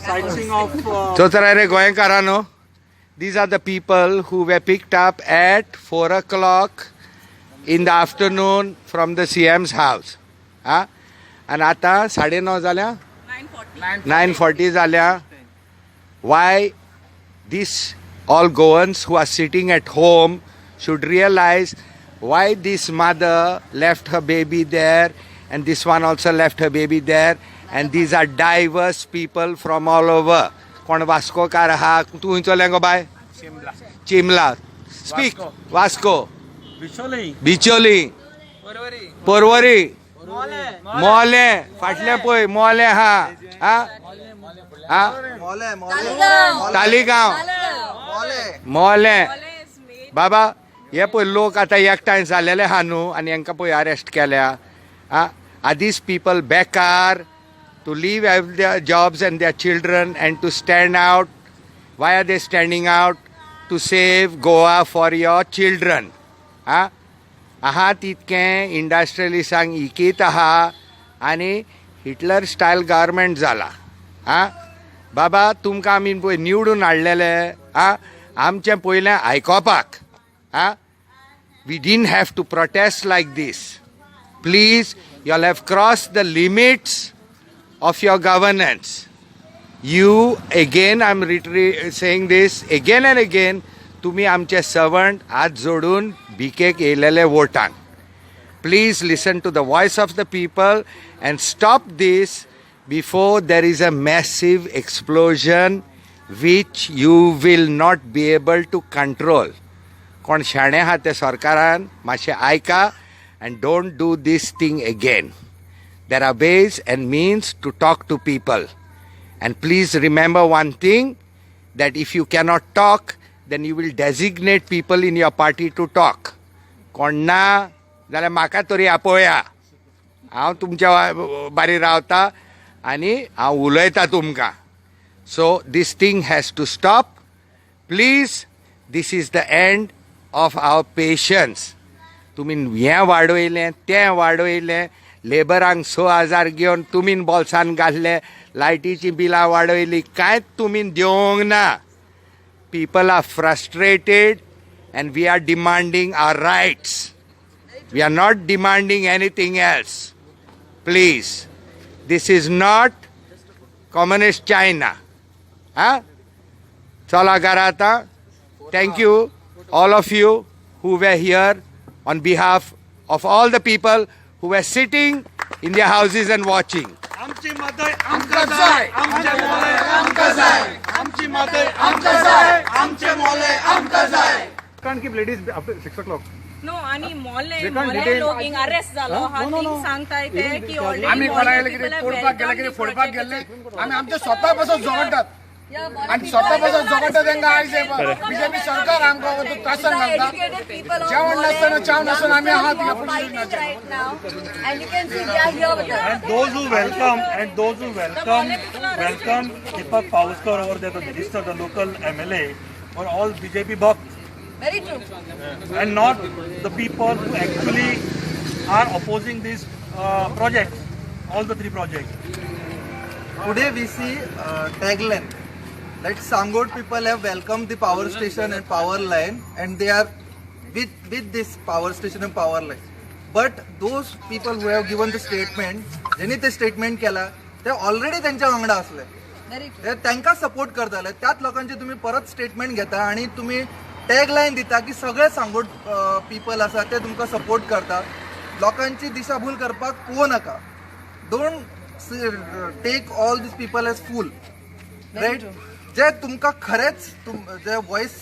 sightseeing of. Chotarare Goenkarano. These are the people who were picked up at 4 o'clock in the afternoon from the CM's house. And आता 9:30 झाल्या 9:40 झाल्या. Why these all Goans who are sitting at home should realize why this mother left her baby there and this one also left her baby there, and these are diverse people from all over. कोण वास्कोकार आहा, तू खंयचो लेंगो bye? चिमला. Speak. Vasco. Bicholim. Porvorim. मोले. फाटले पळय मोले हा. तालिगांव. मोले. बाबा हे पळय लोक आतां एकठांय जाल्लेले आहा न्हू आनी हांकां पळय अरेस्ट केल्या. Are these people bekar to leave their jobs and their children and to stand out? Why are they standing out? To save Goa for your children. आहा तितकें इंडस्ट्रियलिस्टांक इकीत आहा आनी हिटलर स्टायल गव्हर्मेंट जाला. बाबा तुमकां आमी पळय निवडून हाडलेले आमचें पयलें आयकोपाक. We didn't have to protest like this. Please, you all have crossed the limits of your governance. You, again, I'm saying this again and again, तुम्ही आमचे servant हात जोडून भिकेक येयलेले वोटांक. Please listen to the voice of the people and stop this before there is a massive explosion which you will not be able to control. कोण शाणे आहा ते सरकारान मातशें आयका and don't do this thing again. There are ways and means to talk to people. And please remember one thing, that if you cannot talk, then you will designate people in your party to talk. कोण ना जाल्यार म्हाका तरी आपोवया. हांव तुमच्या बारी रावता आनी हांव उलयता तुमकां. So this thing has to stop. Please, this is the end of our patience. तुमी हें वाडयलें तें वाडयलें, लेबरांक 6,000 घेवन तुमी बॉल्सान घातले, लायटीची बिलां वाडयली, कांयच तुमी दिवंक ना. People are frustrated and we are demanding our rights. We are not demanding anything else. Please, this is not communist China. चला घरा आता. Thank you, all of you who were here on behalf of all the people who were sitting in their houses and watching. आमची मदय आमकां जाय. आमचे मोले आमकां जाय. आमची मदय आमकां जाय. आमचे मोले आमकां जाय. Can't keep ladies after 6 o'clock. No आणि मोले लोक हिंग अरेस्ट जालो हा थिंग सांगताय ते की ऑलरेडी आम्ही कोणाला कितें फोडपाक गेले कितें फोडपाक गेले आमी आमचे स्वता पासून झगडटात आणि स्वता पासून झगडटा तांकां आयज बीजेपी सरकार आमकां त्रासान घालता. जेवण नासतना चाव नासतना आमी आहात And those who welcome Deepak Pavaskar over there, the minister, the local MLA, were all BJP bucks. Very true. And not the people who actually are opposing these projects, all the 3 projects. Today we see tagline that Sangot people have welcomed the power station and power line, and they are with this power station and power line. But those people who have given the statement, ज्यांनी ते statement केला ते already त्यांच्या वांगडा असले, ते त्यांना support करताले. त्याच लोकांचे तुम्ही परत स्टेटमेंट घेता आणि तुम्ही टॅगलाईन दिता की सगळे सांगोड पीपल आसा ते तुमकां सपोर्ट करता. लोकांची दिशाभूल करपाक पोवो नाका. Don't take all these people as fool, right. जे तुमकां खरेंच जे वॉयस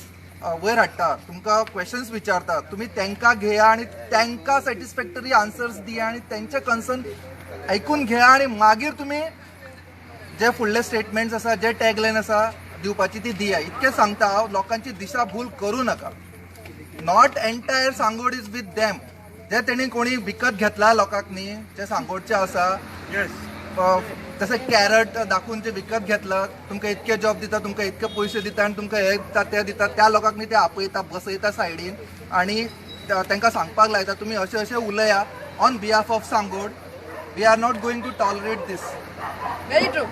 वयर हाडटा, तुमकां क्वेश्चन्स विचारता, तुम्ही त्यांना घेया आणि त्यांना सॅटिस्फॅक्टरी आन्सर्स दिया आणि त्यांचे कन्सर्न ऐकून घ्या आणि मागीर तुम्ही जे फुडले स्टेटमेंट्स आसा, जे टॅगलाईन आसा दिवपाची ती दिया. इतके सांगता, लोकांची दिशाभूल करू नका. Not entire Sangod is with them. जे तेणी कोणी विकत घेतला लोकांक न्ही, जे सांगोडचे आसा, जसे कॅरट दाखवून ते विकत घेतलं, तुमकां इतके जॉब दिता, तुमकां इतके पयशे दिता आणि तुमकां हे दिता ते दिता, त्या लोकांक न्ही ते आपयता, बसयता सायडीन आणि तांकां सांगपाक लायता तुम्ही अशें अशें उलया ऑन बिहाफ ऑफ सांगोड. We are not going to tolerate this. Very true.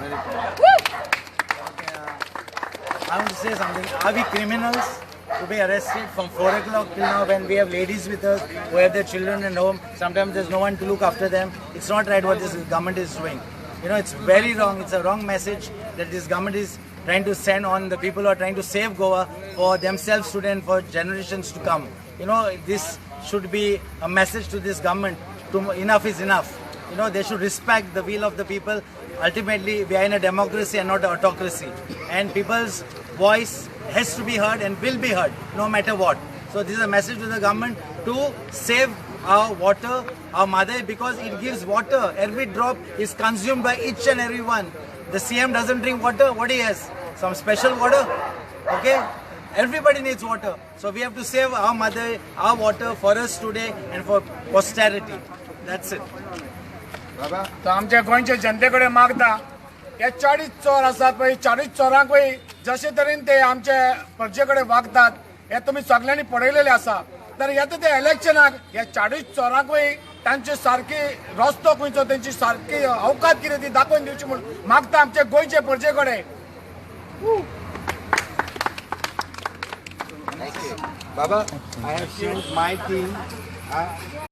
I want to say something. Are we criminals to be arrested from 4 o'clock till now when we have ladies with us who have their children at home? Sometimes there's no one to look after them. It's not right what this government is doing. You know, it's very wrong. It's a wrong message that this government is trying to send on the people who are trying to save Goa for themselves today and for generations to come. You know, this should be a message to this government. Enough is enough. You know, they should respect the will of the people. Ultimately, we are in a democracy and not an autocracy. And people's voice has to be heard and will be heard, no matter what. So this is a message to the government to save our water, our mother, because it gives water. Every drop is consumed by each and every one. The CM doesn't drink water. What he has? Some special water? Okay? Everybody needs water. So we have to save our mother, our water for us today and for posterity. That's it. तर आमच्या गोंयच्या जनतेकडे मागता हे 40 चोर आसात पळय 40 चोरांकूय जशे तरेन ते आमचे प्रजेकडे वागतात हे तुम्ही सगळ्यांनी पळयलेले आसा तर येता ते इलेक्शनाक हे 40 चोरांकूय तांचे सारकी रस्तो खंयचो तेंची सारकी अवकात कितें ती दाखोवन दिवची म्हणून मागता आमचे गोंयचे प्रजेकडे Baba, I have sent my team